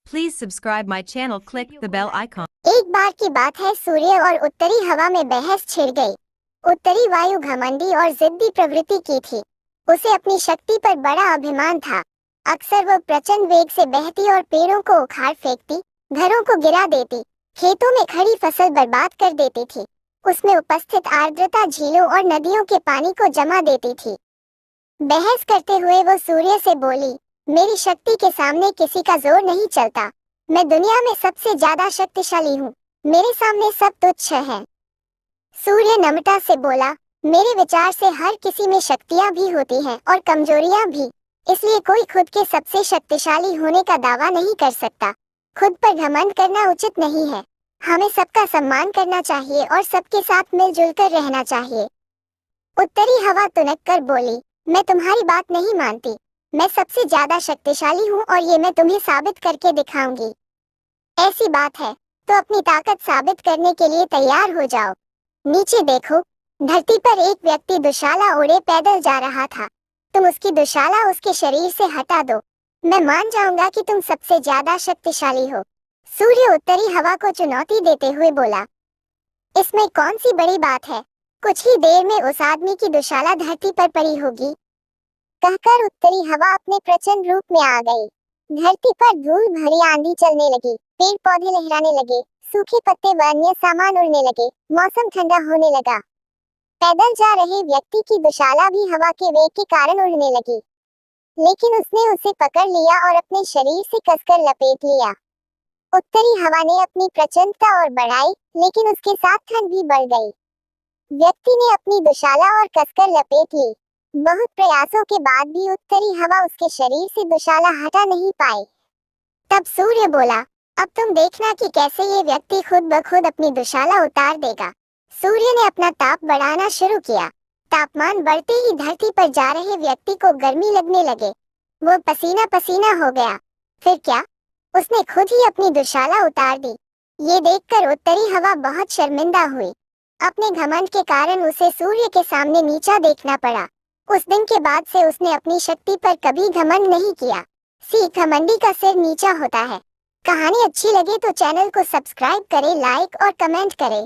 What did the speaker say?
Please subscribe my channel. Click the bell icon. एक बार की बात है, सूर्य और उत्तरी हवा में बहस छिड़ गई। उत्तरी वायु घमंडी और जिद्दी प्रवृत्ति की थी। उसे अपनी शक्ति पर बड़ा अभिमान था। अक्सर वो प्रचंड वेग से बहती और पेड़ों को उखाड़ फेंकती, घरों को गिरा देती, खेतों में खड़ी फसल बर्बाद कर देती थी। उसमें उपस्थित आर्द्रता झीलों और नदियों के पानी को जमा देती थी। बहस करते हुए वो सूर्य से बोली, मेरी शक्ति के सामने किसी का जोर नहीं चलता। मैं दुनिया में सबसे ज्यादा शक्तिशाली हूँ। मेरे सामने सब तुच्छ है। सूर्य नम्रता से बोला, मेरे विचार से हर किसी में शक्तियाँ भी होती हैं और कमजोरियाँ भी। इसलिए कोई खुद के सबसे शक्तिशाली होने का दावा नहीं कर सकता। खुद पर घमंड करना उचित नहीं है। हमें सबका सम्मान करना चाहिए और सबके साथ मिलजुल कर रहना चाहिए। उत्तरी हवा तुनक कर बोली, मैं तुम्हारी बात नहीं मानती। मैं सबसे ज्यादा शक्तिशाली हूँ और ये मैं तुम्हें साबित करके दिखाऊंगी। ऐसी बात है तो अपनी ताकत साबित करने के लिए तैयार हो जाओ। नीचे देखो, धरती पर एक व्यक्ति दुशाला ओढ़े पैदल जा रहा था। तुम उसकी दुशाला उसके शरीर से हटा दो, मैं मान जाऊंगा कि तुम सबसे ज्यादा शक्तिशाली हो। सूर्य उत्तरी हवा को चुनौती देते हुए बोला, इसमें कौन सी बड़ी बात है। कुछ ही देर में उस आदमी की दुशाला धरती पर पड़ी होगी। कहकर उत्तरी हवा अपने प्रचंड रूप में आ गई। धरती पर धूल भरी आंधी चलने लगी, पेड़ पौधे लहराने लगे, सूखे पत्ते व अन्य सामान उड़ने लगे, मौसम ठंडा होने लगा। पैदल जा रहे व्यक्ति की दुशाला भी हवा के वेग के कारण उड़ने लगी, लेकिन उसने उसे पकड़ लिया और अपने शरीर से कसकर लपेट लिया। उत्तरी हवा ने अपनी प्रचंडता और बढ़ाई, लेकिन उसके साथ ठंड भी बढ़ गई। व्यक्ति ने अपनी दुशाला और कसकर लपेट ली। बहुत प्रयासों के बाद भी उत्तरी हवा उसके शरीर से दुशाला हटा नहीं पाई। तब सूर्य बोला, अब तुम देखना कि कैसे ये व्यक्ति खुद ब खुद अपनी दुशाला उतार देगा। सूर्य ने अपना ताप बढ़ाना शुरू किया। तापमान बढ़ते ही धरती पर जा रहे व्यक्ति को गर्मी लगने लगे। वो पसीना पसीना हो गया। फिर क्या, उसने खुद ही अपनी दुशाला उतार दी। ये देखकर उत्तरी हवा बहुत शर्मिंदा हुई। अपने घमंड के कारण उसे सूर्य के सामने नीचा देखना पड़ा। उस दिन के बाद से उसने अपनी शक्ति पर कभी घमंड नहीं किया। घमंडी का सिर नीचा होता है। कहानी अच्छी लगे तो चैनल को सब्सक्राइब करें, लाइक और कमेंट करें।